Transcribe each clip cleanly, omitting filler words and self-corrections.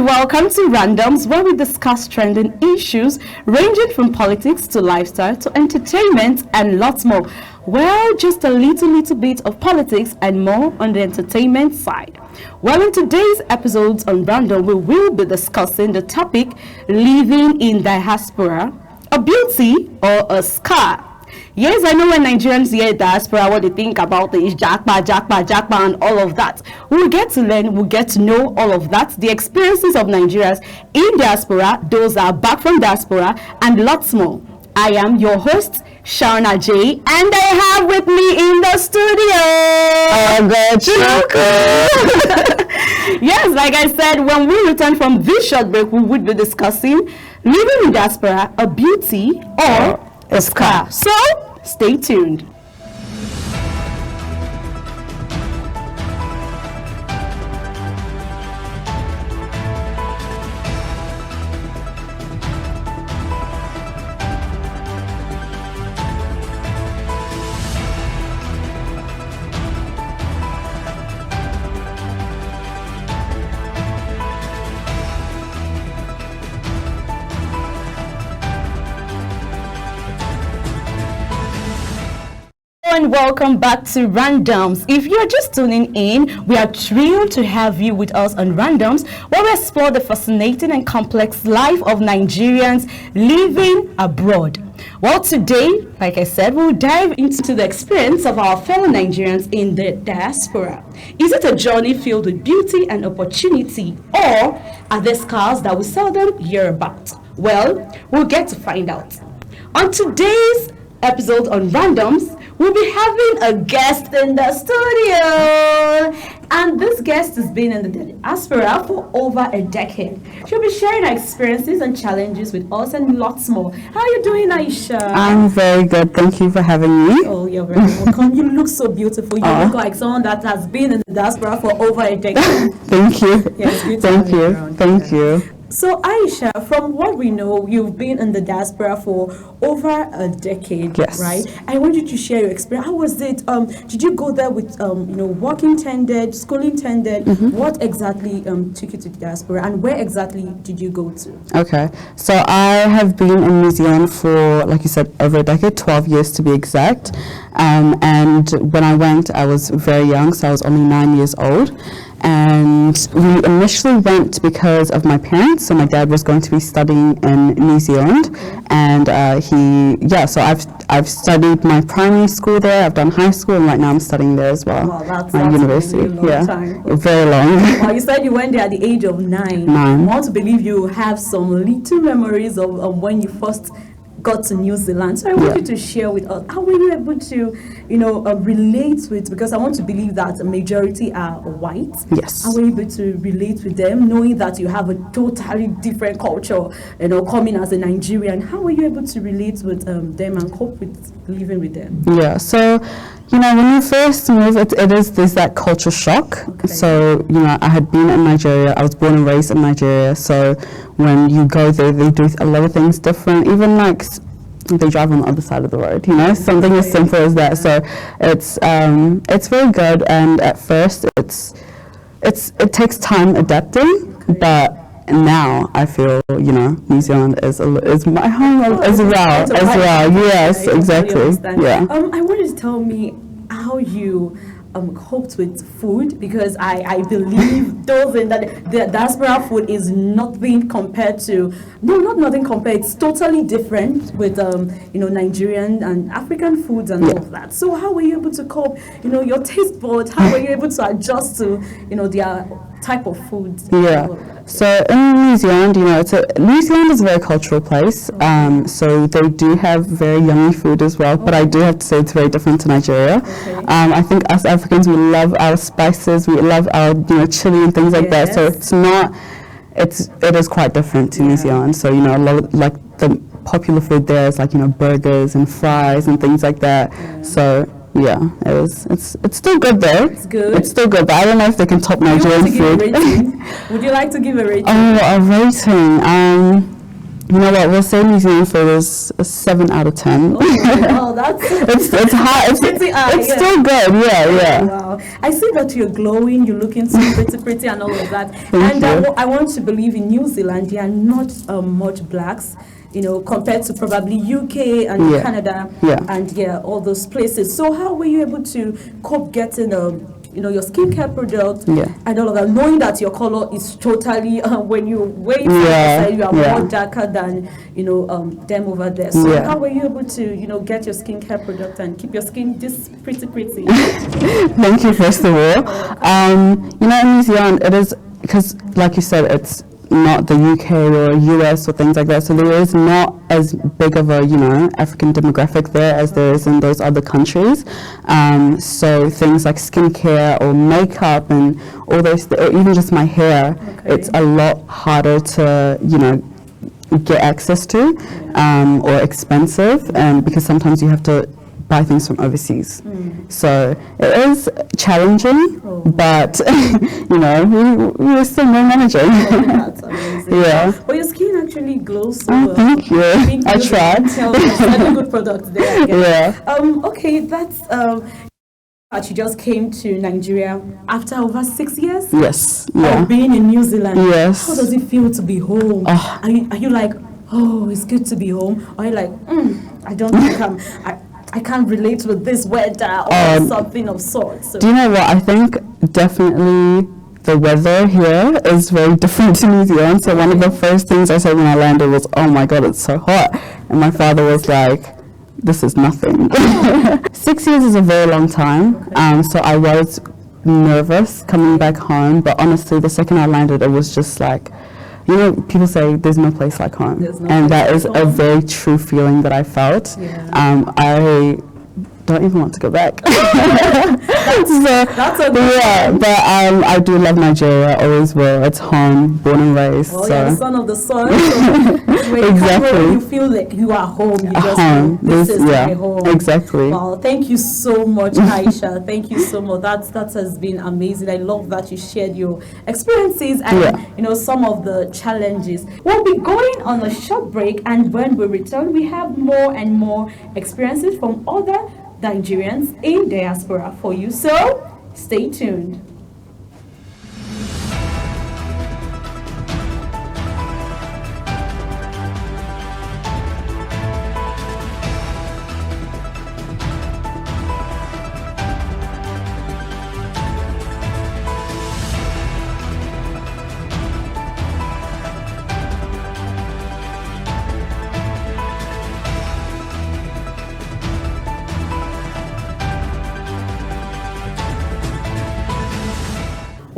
welcome to Randoms, where we discuss trending issues ranging from politics to lifestyle to entertainment and lots more. Well, just a little bit of politics and more on the entertainment side. Well, in today's episodes on Random, we will be discussing the topic living in diaspora, a beauty or a scar. Yes, I know when Nigerians hear diaspora, what they think about is jackpot, and all of that. We'll get to learn, we'll get to know all of that, the experiences of Nigerians in diaspora, those that are back from diaspora, and lots more. I am your host, Shauna J, and I have with me in the studio. Yes, like I said, when we return from this short break, we would be discussing living in diaspora, a beauty or a scar. So, stay tuned. And welcome back to Randoms. If you're just tuning in, we are thrilled to have you with us on Randoms, where we explore the fascinating and complex life of Nigerians living abroad. Well, today, like I said, we'll dive into the experience of our fellow Nigerians in the diaspora. Is it a journey filled with beauty and opportunity, or are there scars that we seldom hear about? Well, we'll get to find out. On today's episode on Randoms, we'll be having a guest in the studio, and this guest has been in the diaspora for over a decade. She'll be sharing her experiences and challenges with us and lots more. How are you doing, Aisha? I'm very good. Thank you for having me. Oh, you're very welcome. You look so beautiful. You look like someone that has been in the diaspora for over a decade. Thank you. Yes, good. Thank you. Thank you. So, Aisha, from what we know, you've been in the diaspora for over a decade, yes, right? I want you to share your experience. How was it? Did you go there with, work intended, school intended? Mm-hmm. What exactly took you to the diaspora, and where exactly did you go to? Okay, so I have been in New Zealand for, like you said, over a decade, 12 years to be exact. And when I went, I was very young, so I was only 9 years old. And we initially went because of my parents. So my dad was going to be studying in New Zealand, and so I've studied my primary school there. I've done high school, and right now I'm studying there as well. Wow, that's university. A really long time. Very long. Well, you said you went there at the age of 9. I want to believe you have some little memories of when you first got to New Zealand. So I want you to share with us, how were you able to, relate with, because I want to believe that a majority are white. Yes. How were you able to relate with them, knowing that you have a totally different culture, coming as a Nigerian? How were you able to relate with them and cope with living with them? Yeah, so, when you first move, there's that culture shock. Okay. So, I had been in Nigeria. I was born and raised in Nigeria. So when you go there, they do a lot of things different. Even like they drive on the other side of the road, something as simple as that. So it's very good. And at first, it takes time adapting, but now I feel, New Zealand is my home as well. Yes, exactly. Yeah. I want you to tell me how you coped with food, because I believe those in that the diaspora food is nothing compared to not nothing compared. It's totally different with Nigerian and African foods and all of that. So how were you able to cope? Your taste buds. How were you able to adjust to their type of food? Yeah. So in New Zealand, New Zealand is a very cultural place. So they do have very yummy food as well. But I do have to say it's very different to Nigeria. Okay. I think us Africans, we love our spices, we love our chili and things like that. So it is quite different to New Zealand. So a lot of, like the popular food there is like burgers and fries and things like that. Yeah. So yeah, it's still good though. It's good. It's still good, but I don't know if they can top Nigerian food. Would you like to give a rating? Oh, a rating. You know what? We'll say New Zealand food is a 7 out of 10. Oh, that's it's hot. It's still good. Yeah. Wow. I see that you're glowing. You're looking so pretty, and all of that. Thank you. I want to believe in New Zealand, there are not much blacks, compared to probably UK and Canada, and all those places. So how were you able to cope getting your skincare product and all of that, knowing that your color is totally when you wait you are more darker than them over there. So how were you able to get your skincare product and keep your skin this pretty? Thank you, first of all. In New Zealand, it is because, like you said, it's not the UK or US or things like that, so there is not as big of a African demographic there as there is in those other countries. So things like skincare or makeup and all those, or even just my hair, it's a lot harder to get access to, or expensive, because sometimes you have to buy things from overseas. So it is challenging, but we're still managing. That's amazing. But your skin actually glows so well. Thank you. I tried. There's a good product there, I guess. Yeah. Okay, that's you just came to Nigeria after over 6 years? Yes. Of being in New Zealand. Yes. How does it feel to be home? Are you like, oh, it's good to be home? Or are you like, I don't think I can't relate with this weather or something of sorts? So. Do you know what? I think definitely the weather here is very different to New Zealand. So one of the first things I said when I landed was, oh my God, it's so hot. And my father was like, this is nothing. 6 years is a very long time. So I was nervous coming back home. But honestly, the second I landed, it was just like, people say there's no place like home, and that is a very true feeling that I felt. I don't even want to go back. That's a good but I do love Nigeria, always will. It's home, born and raised. Well, you're the son of the sun. So when you come home, you feel like you are home. You just home. This is my home. Exactly. Wow, thank you so much, Aisha. Thank you so much. That has been amazing. I love that you shared your experiences and some of the challenges. We'll be going on a short break, and when we return, we have more and more experiences from other Nigerians in diaspora for you. So stay tuned.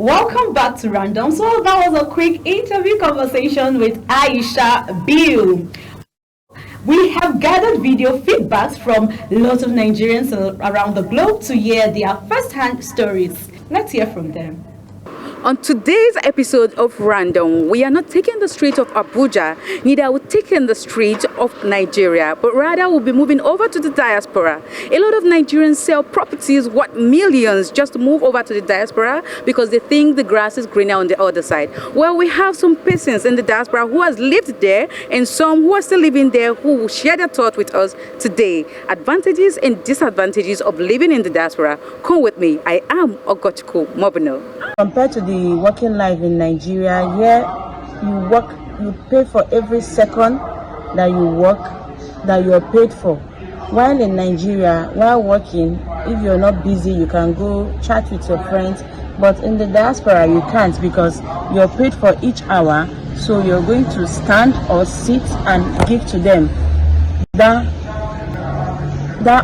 Welcome back to Random. So that was a quick interview conversation with Aisha Bill. We have gathered video feedbacks from lots of Nigerians around the globe to hear their first-hand stories. Let's hear from them. On today's episode of Random, we are not taking the street of Abuja, neither are we taking the street of Nigeria, but rather we'll be moving over to the diaspora. A lot of Nigerians sell properties worth millions just to move over to the diaspora because they think the grass is greener on the other side. Well, we have some persons in the diaspora who has lived there and some who are still living there who will share their thoughts with us today. Advantages and disadvantages of living in the diaspora. Come with me. I am Ogochukwu Mobino. Compared to the working life in Nigeria, here you pay for every second that you work, that you're paid for. While in Nigeria, while working, if you're not busy, you can go chat with your friends. But in the diaspora, you can't because you're paid for each hour. So you're going to stand or sit and give to them that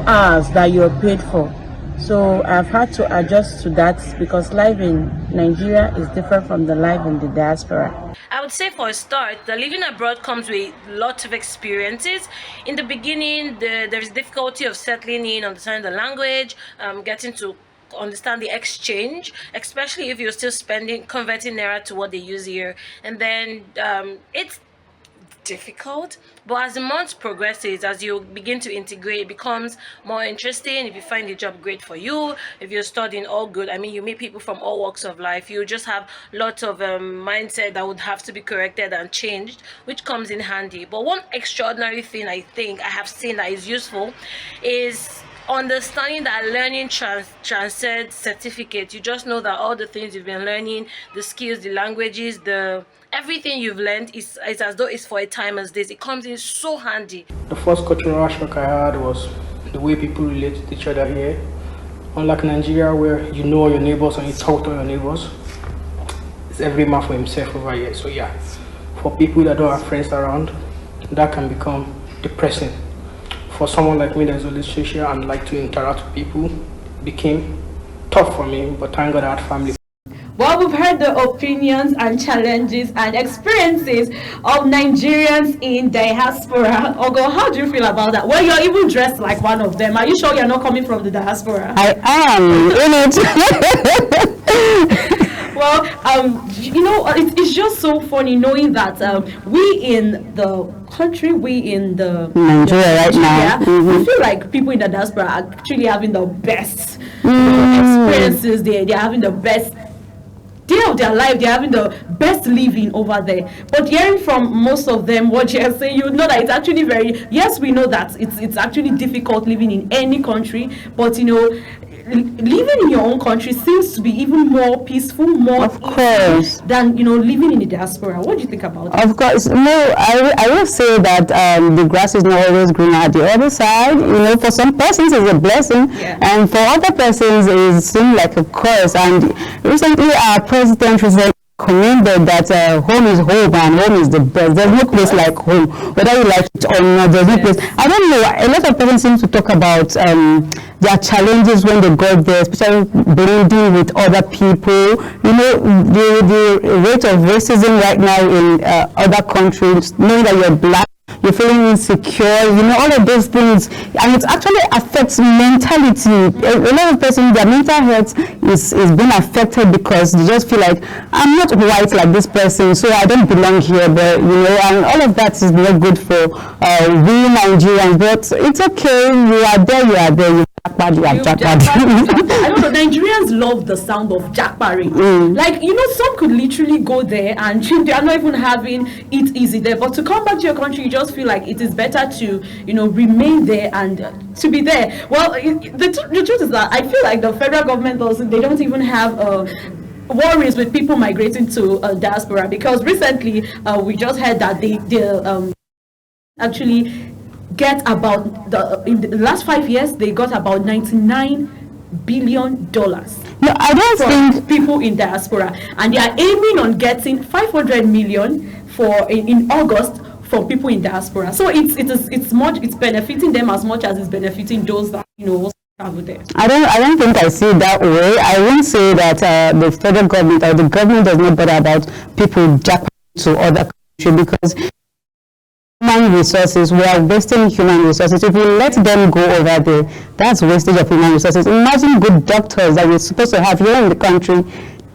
hours that you're paid for. So I've had to adjust to that because life in Nigeria is different from the life in the diaspora. I would say for a start, the living abroad comes with lots of experiences. In the beginning, there's difficulty of settling in, understanding the language, getting to understand the exchange, especially if you're still converting naira to what they use here. And then it's difficult, but as the months progresses, as you begin to integrate, it becomes more interesting. If you find the job great for you, if you're studying, all good. I mean, you meet people from all walks of life. You just have lots of mindset that would have to be corrected and changed, which comes in handy. But one extraordinary thing I think I have seen that is useful is understanding that learning transcends certificate. You just know that all the things you've been learning, the skills, the languages, the everything you've learned is as though it's for a time as this. It comes in so handy. The first cultural shock I had was the way people relate to each other here. Unlike Nigeria, where you know all your neighbors and you talk to all your neighbors, it's every man for himself over here. So yeah, for people that don't have friends around, that can become depressing. For someone like me that's always social and like to interact with people, it became tough for me, but thank God I had family. Well, we've heard the opinions and challenges and experiences of Nigerians in diaspora. Ogo, how do you feel about that? Well, you're even dressed like one of them. Are you sure you're not coming from the diaspora? I am in it. Well, you know, it's just so funny knowing that we in the country, we in the Nigeria right now, I feel like people in the diaspora are actually having the best experiences. They're having the best day of their life. They're having the best living over there. But hearing from most of them what you're saying, you know that it's actually very, yes, we know that it's actually difficult living in any country, but you know, living in your own country seems to be even more peaceful, more of course, than, you know, living in the diaspora. What do you think about that? Of course, no, I will say that the grass is not always green at the other side. You know, for some persons it's a blessing, and for other persons it seems like a curse. And recently our president commended that home is home and home is the best. There's no place like home, whether you like it or not. There's no place. I don't know. A lot of persons seem to talk about their challenges when they got there, especially blending with other people. You know, the rate of racism right now in other countries, knowing that you're black, you're feeling insecure, you know, all of those things, and it actually affects mentality. A lot of persons, their mental health is being affected because they just feel like, I'm not white like this person, so I don't belong here. But you know, and all of that is not good for we Nigerians. But it's okay. You are there. You are there. I don't know, Nigerians love the sound of jackberry. Like, you know, some could literally go there and they are not even having it easy there. But to come back to your country, you just feel like it is better to, you know, remain there and to be there. Well, the truth is that I feel like the federal government also, they don't even have worries with people migrating to diaspora, because recently we just heard that they actually get about in the last 5 years they got about $99 billion. No, I don't think people in diaspora, and they are aiming on getting 500 million for in August for people in diaspora. So it's benefiting them as much as it's benefiting those that, you know, travel there. I don't think I see it that way. I won't say that the federal government or the government does not bother about people jackpot to other countries, because human resources, we are wasting human resources. If we let them go over there, that's wastage of human resources. Imagine good doctors that we're supposed to have here in the country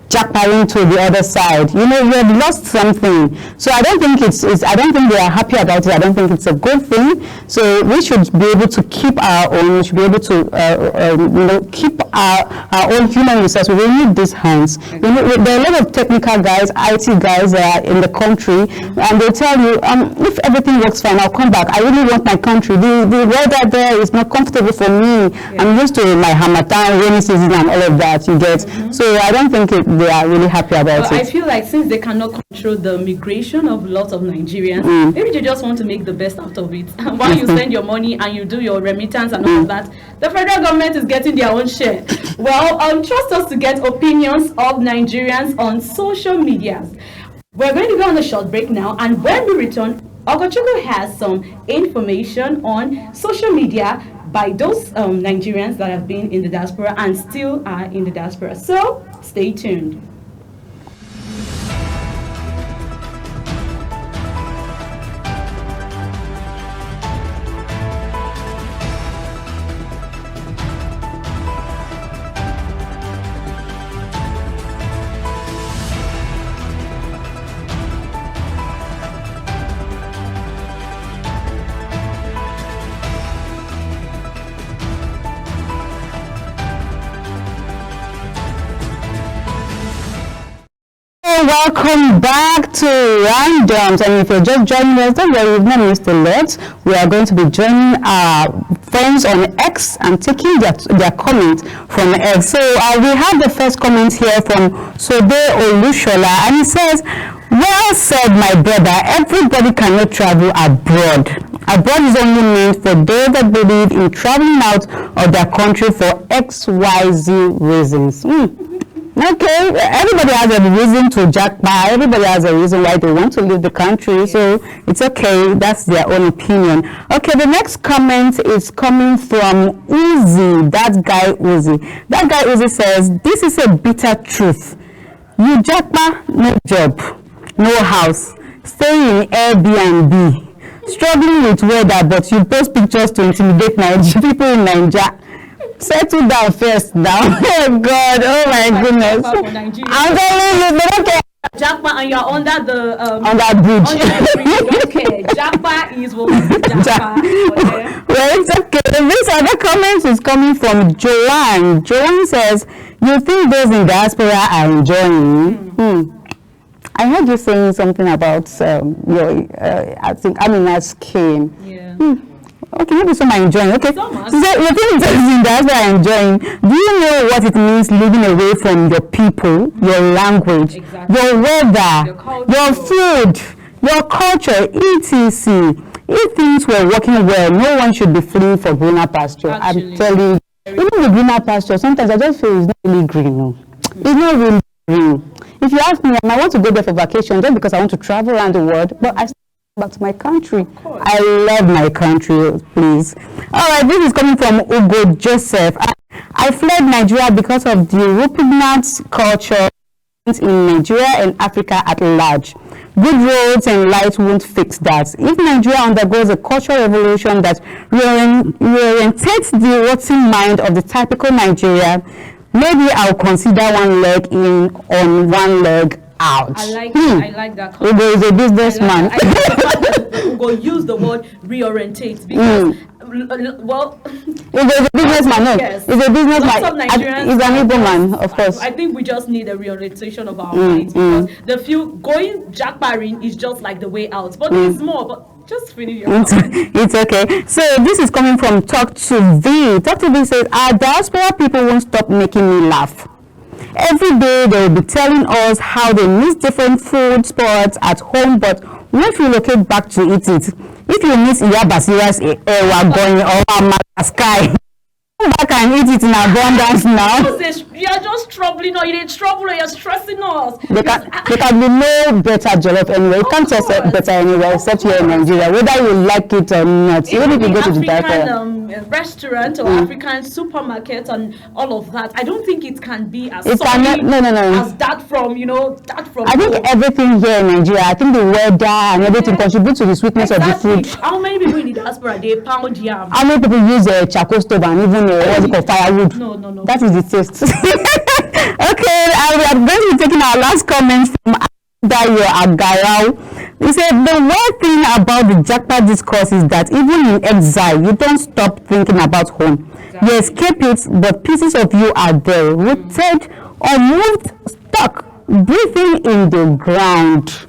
jackpotting to the other side. You know, you have lost something. So I don't think I don't think they are happy about it. I don't think it's a good thing. So we should be able to keep our own. We should be able to you know, keep our own human resources. We need these hands. You know, there are a lot of technical guys, IT guys that are in the country, and they tell you, if everything works fine, I'll come back. I really want my country. The weather there is not comfortable for me. I'm used to my Hamatan, rainy season, and all of that. You get. So I don't think they are really happy about it. I feel like since they cannot control the migration of lots of Nigerians, maybe they just want to make the best out of it. And while you send your money and you do your remittance and all of that, the federal government is getting their own share. Well, trust us to get opinions of Nigerians on social media. We're going to go on a short break now, and when we return, Ogochukwu has some information on social media by those Nigerians that have been in the diaspora and still are in the diaspora. So stay tuned. welcome back to Randoms. And if you're just joining us, don't worry, we've not missed a lot. We are going to be joining our friends on X and taking their comments from X. So we have the first comment here from Sobe Olushola, and he says, well said, my brother, everybody cannot travel abroad. Abroad is only meant for those that believe in traveling out of their country for XYZ reasons. Okay, everybody has a reason to jackpot. Everybody has a reason why they want to leave the country. So it's okay. That's their own opinion. Okay, the next comment is coming from Uzi. That guy Uzi. That guy Uzi says, this is a bitter truth. You jackpot, no job, no house, stay in Airbnb, struggling with weather, but you post pictures to intimidate people in Nigeria. Settle down first now. Oh God, oh my goodness. I'm telling you, they don't care. Jackpot, and you're under the on that bridge. Okay, Jackpot is what Jackpot. Okay. Well, it's okay. This other comment is coming from Joanne. Joanne says, you think those in diaspora are enjoying? I heard you saying something about your, I think Amina's came. Yeah. Okay, maybe some are enjoying. Okay. So much. So the thing is, that's what I'm enjoying. Do you know what it means living away from your people, your language, your weather, your food, your culture, etc.? If things were working well, no one should be fleeing for greener pasture. I'm telling you. Even the greener pasture, sometimes I just feel it's not really green. No. It's not really green. If you ask me, I want to go there for vacation just because I want to travel around the world, but I back to my country. I love my country, please. All right, this is coming from Ugo Joseph. I fled Nigeria because of the repugnant culture in Nigeria and Africa at large. Good roads and light won't fix that. If Nigeria undergoes a cultural revolution that reorientates the rotten mind of the typical Nigeria, maybe I'll consider one leg in on one leg out. I like that. Ugo is a businessman. I like that Ugo use the word reorientate because well, Ugo is a businessman. No, yes. He's a businessman. He's an Igbo man, of course. I think we just need a reorientation of our minds because the few going jackbarring is just like the way out, but there's more. But just finish your It's okay. So this is coming from Talk to V. Talk to V says, our diaspora people won't stop making me laugh. Every day they will be telling us how they miss different food spots at home, but won't relocate back to eat it. If you miss Iyabasira's Wagon or Sky, I can eat it in abundance now. You are just troubling us. You're in trouble. You're stressing us. There can be no better jollof anywhere. You can't taste better anywhere except here in Nigeria, whether you like it or not. Even if you go to the African restaurant or African supermarket and all of that, I don't think it can be as solid as that from I think everything here in Nigeria, I think the weather and everything contributes to the sweetness of the food. How many people in the diaspora they pound yam? How many people use a charcoal stove and even what's it called, firewood? No. That is the taste. Okay, we are going to be taking our last comment from Dayo Agarao. He said, the weird thing about the jackpot discourse is that even in exile, you don't stop thinking about home. You escape it, but pieces of you are there, rooted or moved, stuck, breathing in the ground.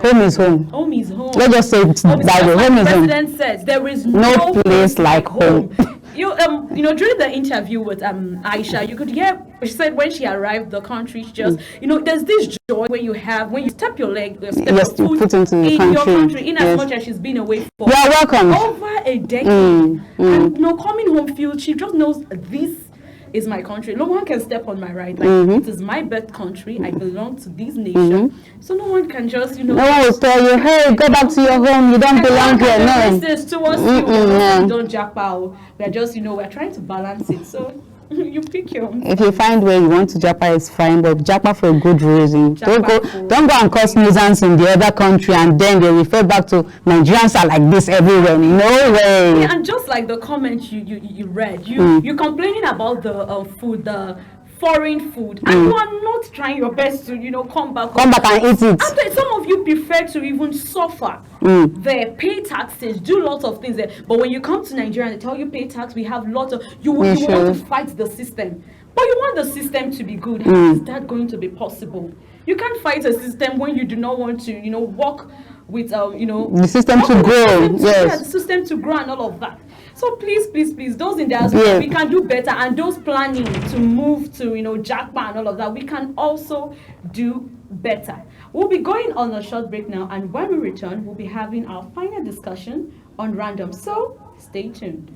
Home is home. Home is home. Let's just say it that way. Home is home. The president says there is no place like home. During the interview with Aisha, you could hear she said when she arrived the country, she just there's this joy when you step your leg, your foot into the country. Your country, in as much as she's been away for over a decade, and coming home feels she just knows this is my country. No one can step on my right. It is my birth country. I belong to this nation. So no one can just, No one will tell you, hey, go back to your home. You don't belong here. No. This towards you. Don't jackpot. We're just, we're trying to balance it. So you pick your own. If you find where you want to jackpot, it's fine, but jackpot for a good reason. Don't go and cause nuisance in the other country and then they refer back to Nigerians are like this everywhere. No way. Yeah, and just like the comment you read, you're complaining about the food, the foreign food, and you are not trying your best to come back and eat it. After, some of you prefer to even suffer there, pay taxes, do lots of things there, but when you come to Nigeria and they tell you pay tax, we have lots of you want to fight the system, but you want the system to be good. How is that going to be possible? You can't fight a system when you do not want to, work with, the system to grow. The system to grow and all of that. So please, those in diaspora, we can do better, and those planning to move to, Jackpa and all of that, we can also do better. We'll be going on a short break now, and when we return, we'll be having our final discussion on random. So stay tuned.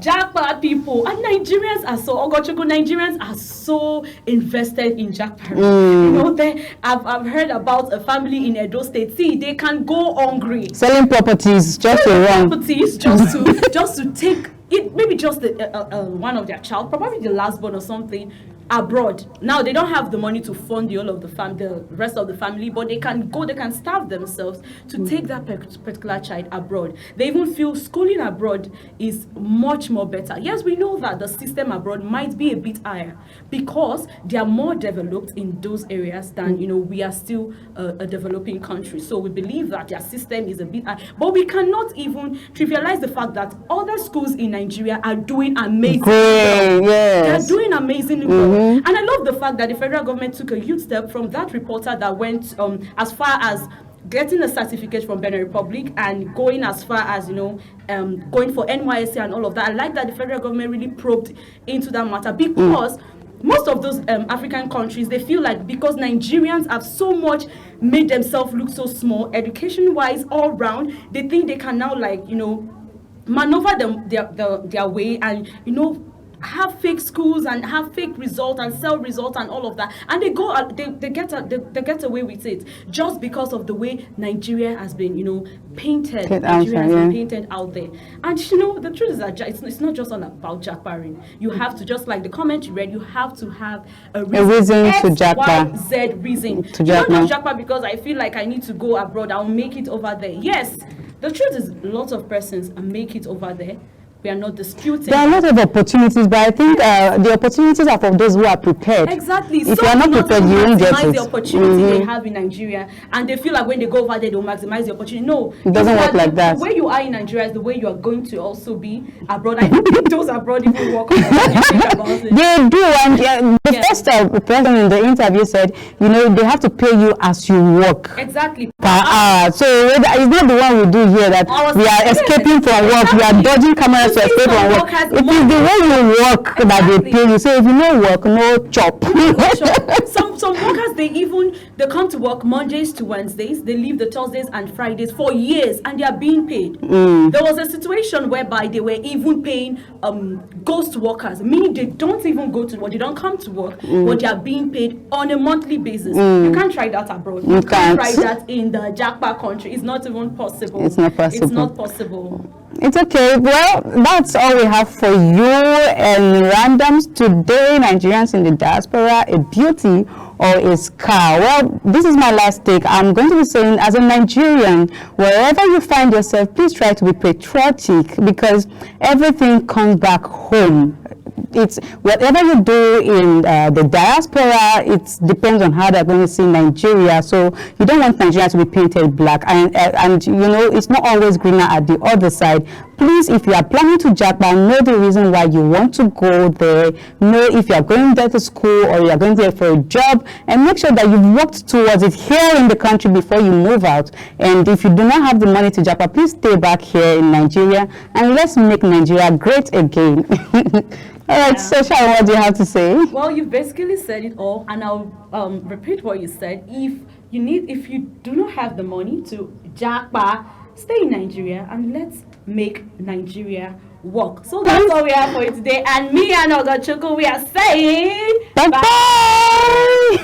Jackpot people and Nigerians are so invested in jackpot. I've heard about a family in Edo State. See, they can go hungry, selling properties just to take it. Maybe just one of their child, probably the last born or something, abroad. Now they don't have the money to fund the rest of the family, but they can starve themselves to take that particular child abroad. They even feel schooling abroad is much more better. Yes, we know that the system abroad might be a bit higher because they are more developed in those areas than we are still a developing country. So we believe that their system is a bit high, but we cannot even trivialize the fact that other schools in Nigeria are doing amazing. They are doing amazing work. And I love the fact that the federal government took a huge step from that reporter that went as far as getting a certificate from Benin Republic and going as far as, going for NYSC and all of that. I like that the federal government really probed into that matter because most of those African countries, they feel like because Nigerians have so much made themselves look so small, education-wise, all round, they think they can now, maneuver their way and, have fake schools and have fake results and sell results and all of that, and they get away with it just because of the way Nigeria has been painted. Nigeria has been painted out there. And the truth is that it's not just all about jackparing. You have to, just like the comment you read, you have to have a reason to jackpar. Z reason to jackpar. Not just jackpar because I feel like I need to go abroad, I'll make it over there. Yes, the truth is lots of persons make it over there. We are not disputing. There are a lot of opportunities, but I think the opportunities are for those who are prepared. Exactly. If you are not prepared, you won't get it. The opportunity they have in Nigeria, and they feel like when they go over there, they'll maximize the opportunity. No, it doesn't work like that. The way you are in Nigeria is the way you are going to also be abroad. I think those abroad even work on it. They do, and the first person in the interview said, they have to pay you as you work. Exactly. Per hour. So it's not the one we do here that we are escaping from work, we are dodging cameras. It is the way you work that they pay you. So if you no work, no chop. Some workers they come to work Mondays to Wednesdays. They leave the Thursdays and Fridays for years, and they are being paid. There was a situation whereby they were even paying ghost workers, meaning they don't even go to work, they don't come to work, but they are being paid on a monthly basis. You can't try that abroad. You can't try that in the Jackpot country. It's not even possible. It's not possible. It's not possible. It's okay. Well, that's all we have for you and randoms today. Nigerians in the diaspora, a beauty or a scar? Well, this is my last take. I'm going to be saying, as a Nigerian, wherever you find yourself, please try to be patriotic because everything comes back home. It's whatever you do in the diaspora, it depends on how they're going to see Nigeria. So you don't want Nigeria to be painted black, and it's not always greener at the other side. Please, if you are planning to Japan, know the reason why you want to go there. Know if you are going there to school or you are going there for a job, and make sure that you've worked towards it here in the country before you move out. And if you do not have the money to Japan, please stay back here in Nigeria and let's make Nigeria great again. All right, so Sharon, what do you have to say? Well, you basically said it all, and I'll repeat what you said. If you do not have the money to Jackpa, stay in Nigeria and let's make Nigeria work. So that's all we have for you today. And me and Ogachukwu, we are saying bye-bye.